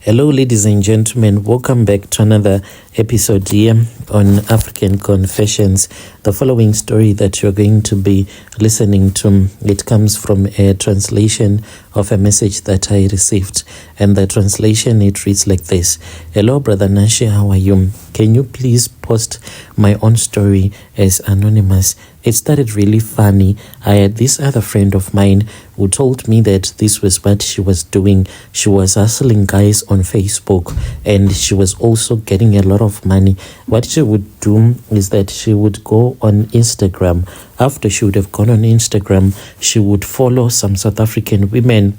Hello, ladies and gentlemen. Welcome back to another episode here on African Confessions. The following story that you're going to be listening to, it comes from a translation of a message that I received. And the translation, it reads like this. Hello, Brother Nashi, how are you? Can you please post my own story as anonymous? It started really funny. I had this other friend of mine who told me that this was what she was doing. She was hustling guys on Facebook and she was also getting a lot of money. What she would do is that she would go on Instagram. After she would have gone on Instagram, she would follow some South African women,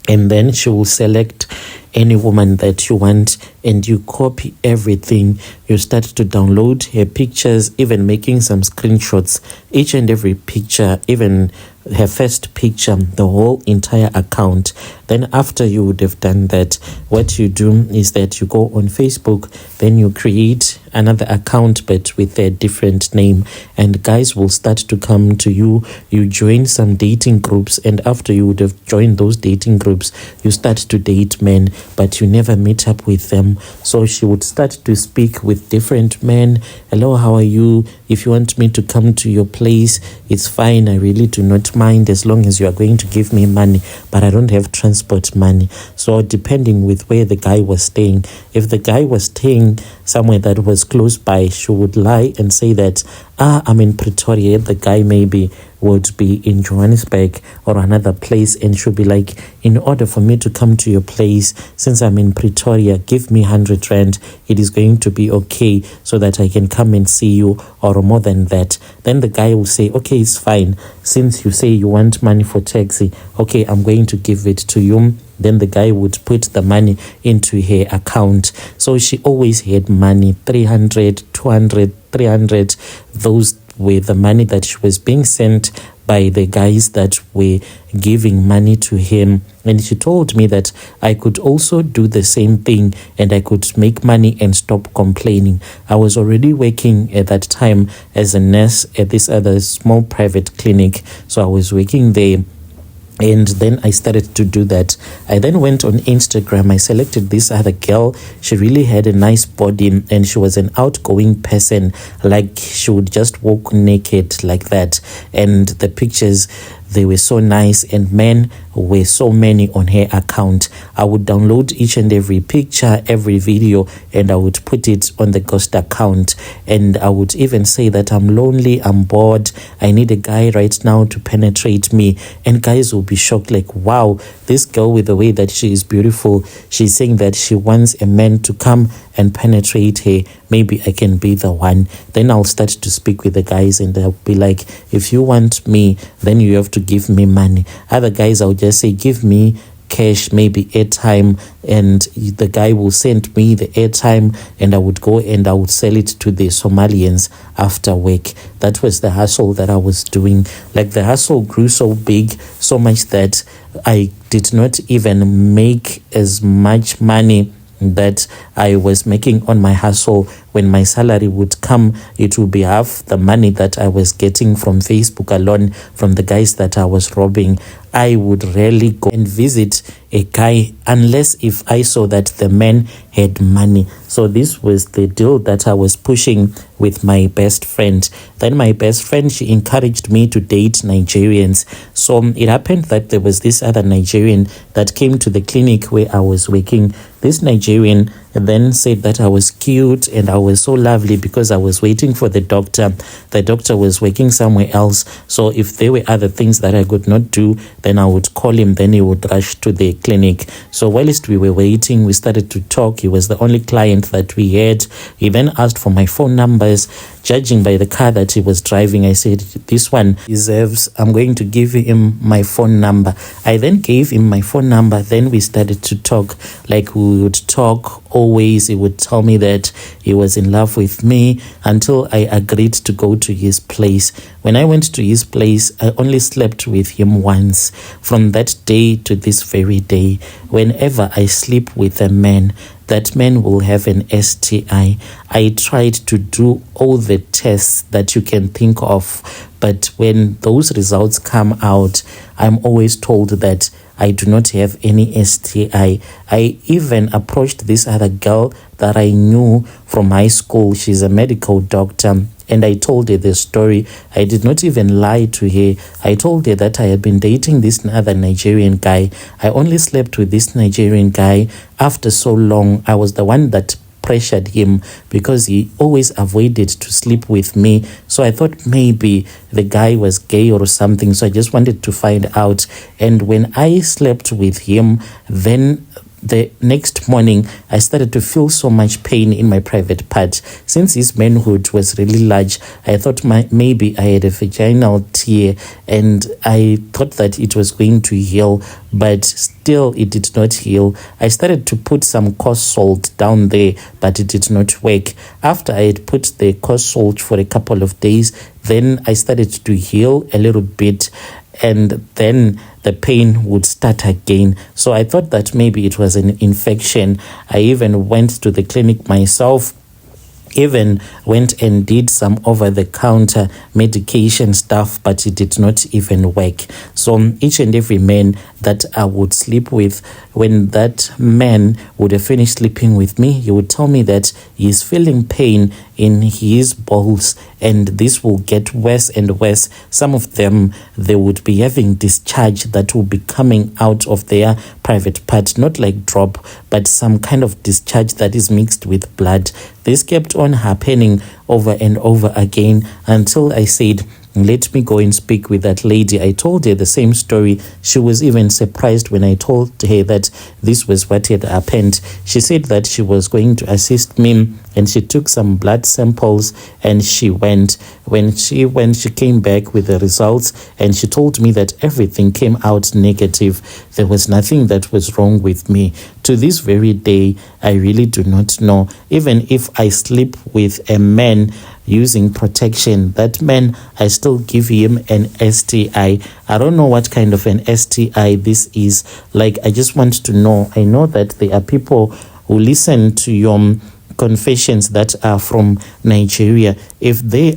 and then she will select any woman that you want and you copy everything. You start to download her pictures, even making some screenshots, each and every picture, even her first picture, the whole entire account. Then after you would have done that, what you do is that you go on Facebook, then you create another account but with a different name, and guys will start to come to you. You join some dating groups, and after you would have joined those dating groups, you start to date men, but you never meet up with them. So she would start to speak with different men. Hello, how are you? If you want me to come to your place, it's fine. I really do not mind as long as you are going to give me money, but I don't have transport money. So depending with where the guy was staying, if the guy was staying somewhere that was close by, she would lie and say that, I'm in Pretoria. The guy maybe would be in Johannesburg or another place, and she'll be like, in order for me to come to your place, since I'm in Pretoria, give me 100 rand. It is going to be okay so that I can come and see you, or more than that. Then the guy will say, okay, it's fine. Since you say you want money for taxi, okay, I'm going to give it to you. Then the guy would put the money into her account. So she always had money, 300, 200, 300. Those were the money that she was being sent by the guys that were giving money to him. And she told me that I could also do the same thing and I could make money and stop complaining. I was already working at that time as a nurse at this other small private clinic. So I was working there. And then I started to do that. I then went on Instagram. I selected this other girl. She really had a nice body and she was an outgoing person. Like, she would just walk naked like that. And the pictures, they were so nice, and men were so many on her account. I would download each and every picture, every video, and I would put it on the ghost account. And I would even say that I'm lonely, I'm bored, I need a guy right now to penetrate me. And guys will be shocked, like, wow, this girl, with the way that she is beautiful, she's saying that she wants a man to come and penetrate her. Maybe I can be the one. Then I'll start to speak with the guys and I'll be like, if you want me, then you have to give me money. Other guys, I'll just say, give me cash, maybe airtime, and the guy will send me the airtime, and I would go and I would sell it to the Somalians after work. That was the hustle that I was doing. Like, the hustle grew so big, so much that I did not even make as much money that I was making on my hustle. When my salary would come, it would be half the money that I was getting from Facebook alone, from the guys that I was robbing. I would rarely go and visit a guy unless if I saw that the man had money. So this was the deal that I was pushing with my best friend. Then my best friend, she encouraged me to date Nigerians. So it happened that there was this other Nigerian that came to the clinic where I was working. This Nigerian then said that I was cute and I was so lovely because I was waiting for the doctor. The doctor was working somewhere else. So if there were other things that I could not do, then I would call him, then he would rush to the clinic. So whilst we were waiting, we started to talk. He was the only client that we had. He then asked for my phone numbers. Judging by the car that he was driving, I said, this one deserves, I'm going to give him my phone number. I then gave him my phone number. Then we started to talk. Like, we would talk always. He would tell me that he was in love with me until I agreed to go to his place. When I went to his place, I only slept with him once. From that day to this very day, whenever I sleep with a man, that man will have an STI. I tried to do all the tests that you can think of, but when those results come out, I'm always told that I do not have any STI. I even approached this other girl that I knew from high school. She's a medical doctor. And I told her the story. I did not even lie to her. I told her that I had been dating this other Nigerian guy. I only slept with this Nigerian guy after so long. I was the one that pressured him because he always avoided to sleep with me. So I thought maybe the guy was gay or something. So I just wanted to find out. And when I slept with him, then the next morning, I started to feel so much pain in my private part. Since his manhood was really large, I thought maybe I had a vaginal tear, and I thought that it was going to heal, but still it did not heal. I started to put some coarse salt down there, but it did not work. After I had put the coarse salt for a couple of days, then I started to heal a little bit, and then the pain would start again. So I thought that maybe it was an infection. I even went to the clinic myself, even went and did some over-the-counter medication stuff, but it did not even work. So each and every man that I would sleep with, when that man would have finished sleeping with me, he would tell me that he is feeling pain in his balls, and this will get worse and worse. Some of them, they would be having discharge that will be coming out of their private part, not like drop, but some kind of discharge that is mixed with blood. This kept on happening over and over again until I said, let me go and speak with that lady. I told her the same story. She was even surprised when I told her that this was what had happened. She said that she was going to assist me, and she took some blood samples and she went. When she went, she came back with the results, and she told me that everything came out negative. There was nothing that was wrong with me. To this very day, I really do not know. Even if I sleep with a man using protection, that man, I still give him an STI. I don't know what kind of an STI this is. Like, I just want to know. I know that there are people who listen to your confessions that are from Nigeria. If they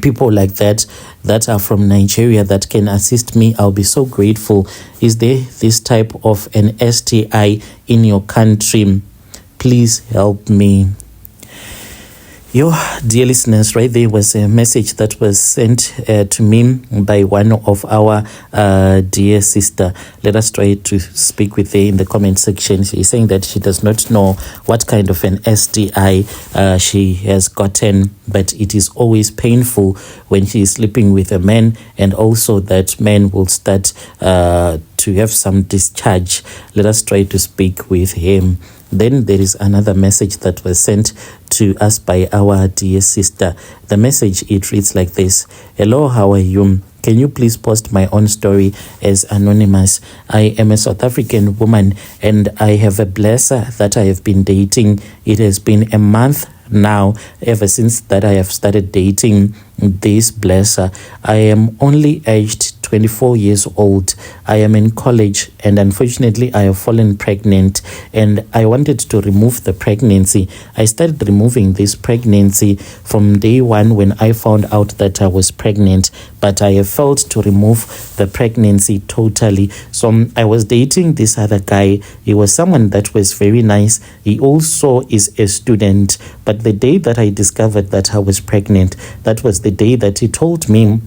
people like that are from Nigeria that can assist me, I'll be so grateful. Is there this type of an STI in your country? Please help me. Your dear listeners, right there was a message that was sent to me by one of our dear sister. Let us try to speak with her in the comment section. She's saying that she does not know what kind of an STI she has gotten, but it is always painful when she is sleeping with a man, and also that man will start to have some discharge. Let us try to speak with him. Then there is another message that was sent to us by our dear sister. The message, it reads like this. Hello, how are you? Can you please post my own story as anonymous? I am a South African woman, and I have a blesser that I have been dating. It has been a month now ever since that I have started dating this blesser. I am only aged 24 years old. I am in college, and unfortunately I have fallen pregnant, and I wanted to remove the pregnancy. I started removing this pregnancy from day one when I found out that I was pregnant, but I have failed to remove the pregnancy totally. So I was dating this other guy. He was someone that was very nice. He also is a student, but the day that I discovered that I was pregnant, that was the day that he told me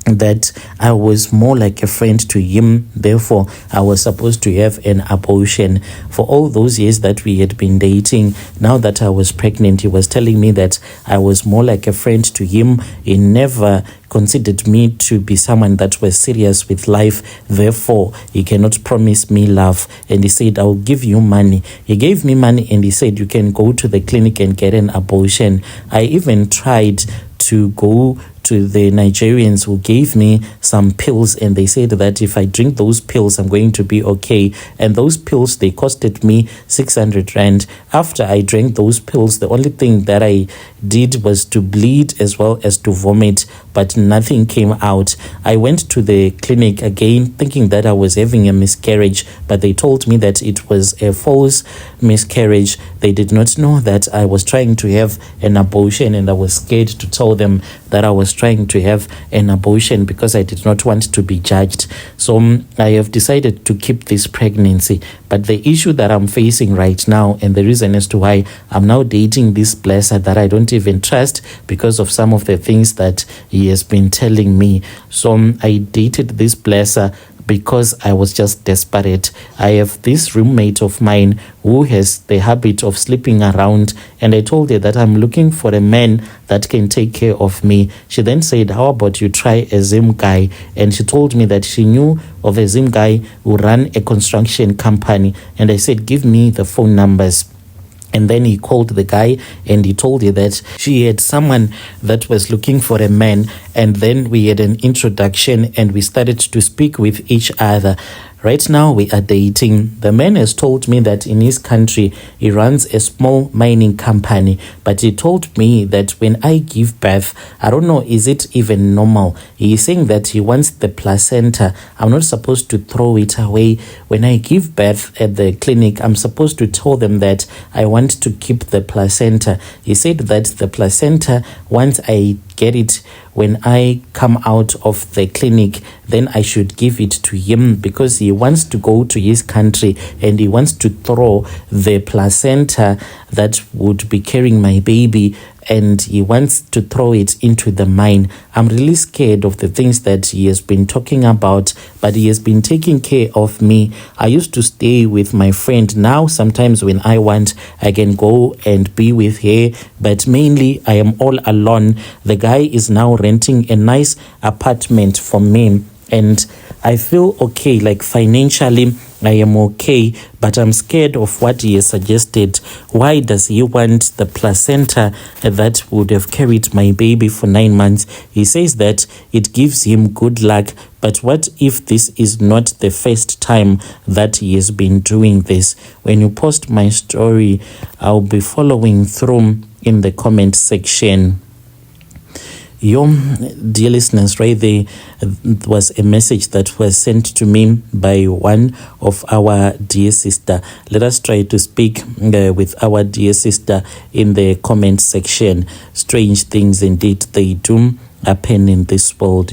that I was more like a friend to him, therefore I was supposed to have an abortion. For all those years that we had been dating, now that I was pregnant, he was telling me that I was more like a friend to him. He never considered me to be someone that was serious with life, therefore he cannot promise me love. And he said, I'll give you money. He gave me money, and he said, you can go to the clinic and get an abortion. I even tried to go to the Nigerians who gave me some pills, and they said that if I drink those pills, I'm going to be okay. And those pills, they costed me 600 rand. After I drank those pills, the only thing that I did was to bleed as well as to vomit, but nothing came out. I went to the clinic again thinking that I was having a miscarriage, but they told me that it was a false miscarriage. They did not know that I was trying to have an abortion, and I was scared to tell them that I was was trying to have an abortion because I did not want to be judged. So I have decided to keep this pregnancy. But the issue that I'm facing right now, and the reason as to why I'm now dating this blesser that I don't even trust because of some of the things that he has been telling me. So I dated this blesser because I was just desperate. I have this roommate of mine who has the habit of sleeping around, and I told her that I'm looking for a man that can take care of me. She then said, how about you try a Zim guy? And she told me that she knew of a Zim guy who ran a construction company. And I said, give me the phone numbers. And then he called the guy and he told her that she had someone that was looking for a man. And then we had an introduction and we started to speak with each other. Right now we are dating. The man has told me that in his country he runs a small mining company, but he told me that when I give birth, I don't know, is it even normal? He is saying that he wants the placenta. I'm not supposed to throw it away. When I give birth at the clinic, I'm supposed to tell them that I want to keep the placenta. He said that the placenta, once I get it, when I come out of the clinic, then I should give it to him because he wants to go to his country and he wants to throw the placenta that would be carrying my baby, and he wants to throw it into the mine. I'm really scared of the things that he has been talking about, but he has been taking care of me. I used to stay with my friend. Now, sometimes when I want, I can go and be with her, but mainly I am all alone. The guy is now renting a nice apartment for me, and I feel okay, like financially I am okay, but I'm scared of what he has suggested. Why does he want the placenta that would have carried my baby for 9 months? He says that it gives him good luck, but what if this is not the first time that he has been doing this? When you post my story, I'll be following through in the comment section. Dear listeners, right there was a message that was sent to me by one of our dear sister. Let us try to speak with our dear sister in the comment section. Strange things indeed they do happen in this world.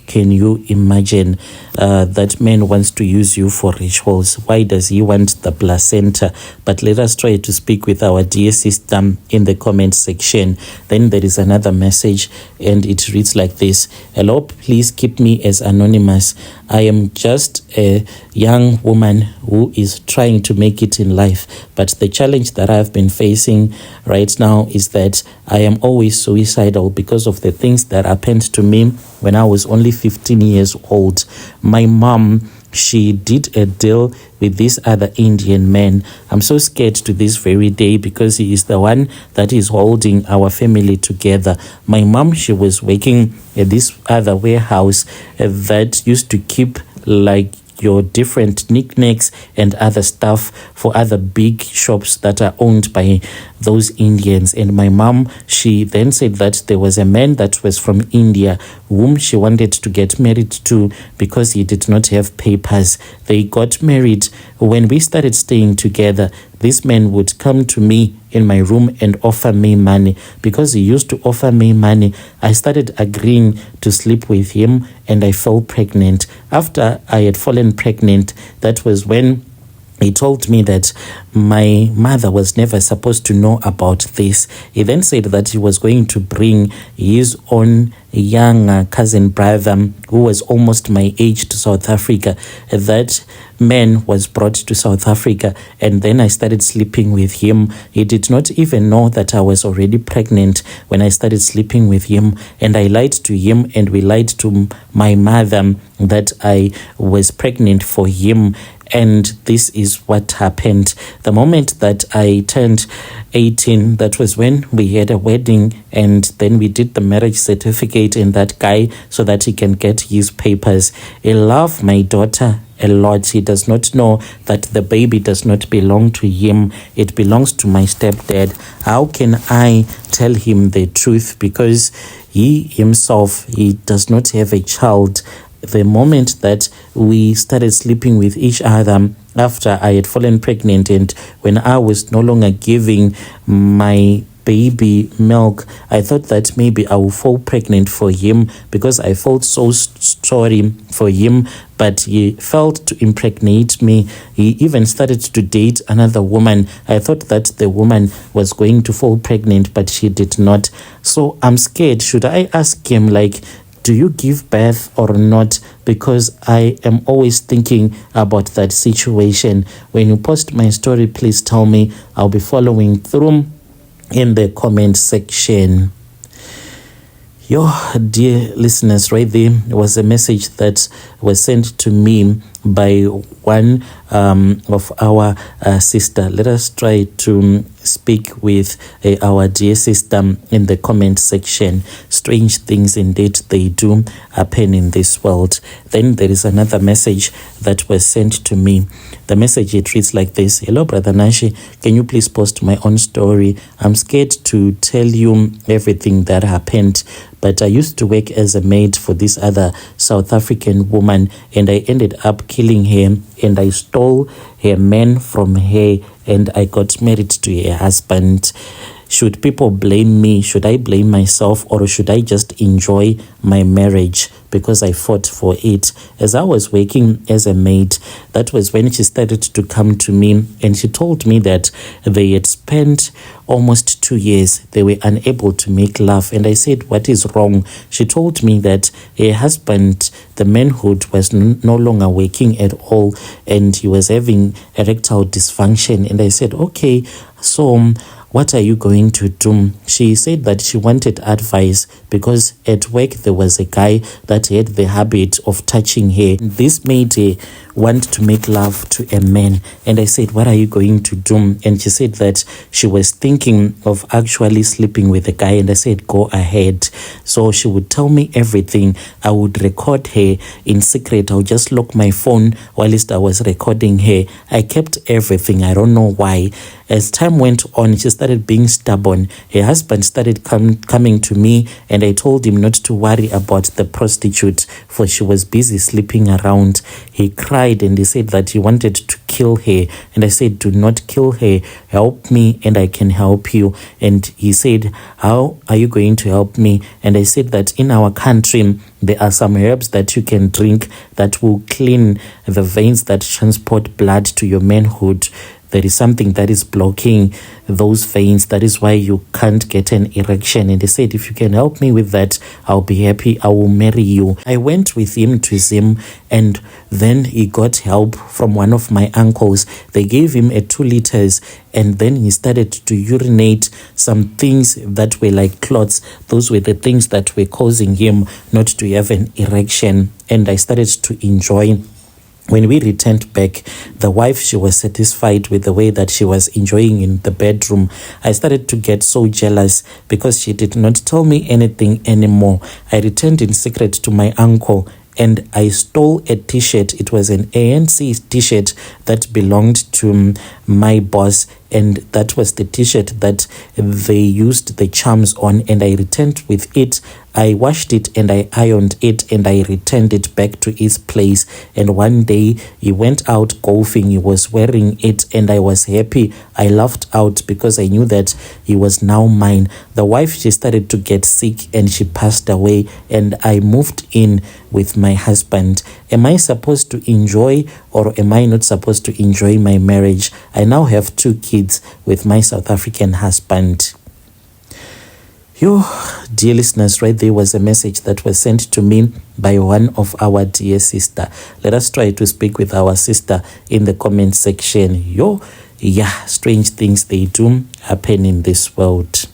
Can you imagine that man wants to use you for rituals? Why does he want the placenta? But let us try to speak with our dear sister in the comment section. Then there is another message and it reads like this. Hello, please keep me as anonymous. I am just a young woman who is trying to make it in life. But the challenge that I've been facing right now is that I am always suicidal because of the things that happened to me when I was only 15 years old. My mom, she did a deal with this other Indian man. I'm so scared to this very day because he is the one that is holding our family together. My mom, she was working at this other warehouse that used to keep like your different knickknacks and other stuff for other big shops that are owned by those Indians. And my mom, she then said that there was a man that was from India whom she wanted to get married to because he did not have papers. They got married. When we started staying together, this man would come to me in my room and offer me money. Because he used to offer me money, I started agreeing to sleep with him and I fell pregnant. After I had fallen pregnant, that was when he told me that my mother was never supposed to know about this. He then said that he was going to bring his own young cousin brother who was almost my age to South Africa. That man was brought to South Africa and then I started sleeping with him. He did not even know that I was already pregnant when I started sleeping with him, and I lied to him and we lied to my mother that I was pregnant for him. And this is what happened. The moment that I turned 18, that was when we had a wedding, and then we did the marriage certificate in that guy so that he can get his papers. He loved my daughter a lot. He does not know that the baby does not belong to him. It belongs to my stepdad. How can I tell him the truth? Because he himself, he does not have a child. The moment that we started sleeping with each other after I had fallen pregnant and when I was no longer giving my baby milk. I thought that maybe I will fall pregnant for him because I felt so sorry for him, but he failed to impregnate me. He even started to date another woman. I thought that the woman was going to fall pregnant, but she did not. So I'm scared. Should I ask him, like, do you give birth or not? Because I am always thinking about that situation. When you post my story, please tell me. I'll be following through in the comment section. Your dear listeners, right there was a message that was sent to me by one of our sister. Let us try to speak with our dear sister in the comment section. Strange things indeed they do happen in this world. Then there is another message that was sent to me. The message, it reads like this: hello, Brother Nashi, can you please post my own story? I'm scared to tell you everything that happened, but I used to work as a maid for this other South African woman, and I ended up killing her, and I stole her man from her, and I got married to her husband. Should people blame me? Should I blame myself, or should I just enjoy my marriage because I fought for it? As I was working as a maid, that was when she started to come to me, and she told me that they had spent almost 2 years. They were unable to make love. And I said, what is wrong? She told me that her husband, the manhood, was no longer working at all, and he was having erectile dysfunction. And I said, okay, so what are you going to do? She said that she wanted advice because at work there was a guy that had the habit of touching her. This made her want to make love to a man. And I said, what are you going to do? And she said that she was thinking of actually sleeping with a guy. And I said, go ahead. So she would tell me everything. I would record her in secret. I would just lock my phone whilst I was recording her. I kept everything. I don't know why. As time went on, she started being stubborn. Her husband started coming to me, and I told him not to worry about the prostitute, for she was busy sleeping around. He cried and he said that he wanted to kill her. And I said, do not kill her. Help me and I can help you. And he said, how are you going to help me? And I said that in our country, there are some herbs that you can drink that will clean the veins that transport blood to your manhood. There is something that is blocking those veins. That is why you can't get an erection. And they said, if you can help me with that, I'll be happy. I will marry you. I went with him to Zim, and then he got help from one of my uncles. They gave him a 2 liters, and then he started to urinate some things that were like clots. Those were the things that were causing him not to have an erection. And I started to enjoy. When we returned back, the wife, she was satisfied with the way that she was enjoying in the bedroom. I started to get so jealous because she did not tell me anything anymore. I returned in secret to my uncle, and I stole a t-shirt. It was an ANC t-shirt that belonged to my boss, and that was the t-shirt that they used the charms on, and I returned with it. I washed it and I ironed it, and I returned it back to its place. And one day he went out golfing. He was wearing it, and I was happy. I laughed out because I knew that he was now mine. The wife, she started to get sick and she passed away, and I moved in with my husband. Am I supposed to enjoy, or am I not supposed to enjoy my marriage? I now have 2 kids with my South African husband. You, dear listeners, right there was a message that was sent to me by one of our dear sister. Let us try to speak with our sister in the comment section. Strange things they do happen in this world.